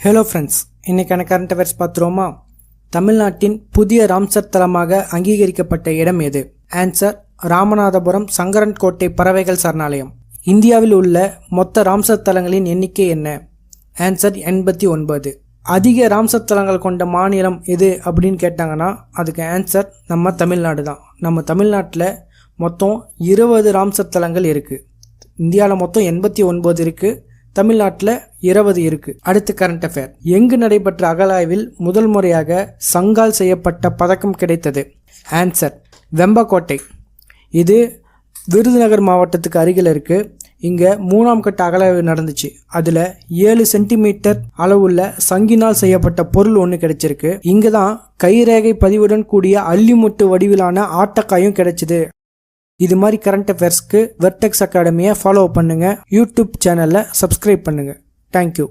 Hello friends, இன்றைக்கான current affairs பார்த்துருவோமா? தமிழ்நாட்டின் புதிய ராம்சர் தலமாக அங்கீகரிக்கப்பட்ட இடம் எது? ஆன்சர் ராமநாதபுரம் சங்கரன்கோட்டை பறவைகள் சரணாலயம். இந்தியாவில் உள்ள மொத்த ராம்சர் தலங்களின் எண்ணிக்கை என்ன? ஆன்சர் 89. அதிக ராம்சர் தலங்கள் கொண்ட மாநிலம் எது அப்படின்னு கேட்டாங்கன்னா அதுக்கு ஆன்சர் நம்ம தமிழ்நாடு தான். நம்ம தமிழ்நாட்டில் மொத்தம் 20 ராம்சர் தலங்கள் இருக்குது. இந்தியாவில் மொத்தம் 89 இருக்குது, தமிழ்நாட்டில் 20 இருக்கு. அடுத்து கரண்ட் அஃபேர். எங்கு நடைபெற்ற அகழாய்வில் முதல் முறையாக சங்கால் செய்யப்பட்ட பதக்கம் கிடைத்தது? ஆன்சர் வெம்பக்கோட்டை. இது விருதுநகர் மாவட்டத்துக்கு அருகில் இருக்கு. இங்கே 3ஆம் கட்ட அகழாய்வு நடந்துச்சு. அதில் 7 சென்டிமீட்டர் அளவுள்ள சங்கினால் செய்யப்பட்ட பொருள் ஒன்று கிடைச்சிருக்கு. இங்கே தான் கைரேகை பதிவுடன் கூடிய அள்ளிமுட்டு வடிவிலான ஆட்டக்காயும் கிடைச்சிது. இது மாதிரி கரண்ட் அஃபேர்ஸ்க்கு வெர்டெக்ஸ் அகாடமியை ஃபாலோ பண்ணுங்கள். யூடியூப் சேனலை சப்ஸ்கிரைப் பண்ணுங்கள். தேங்க்யூ.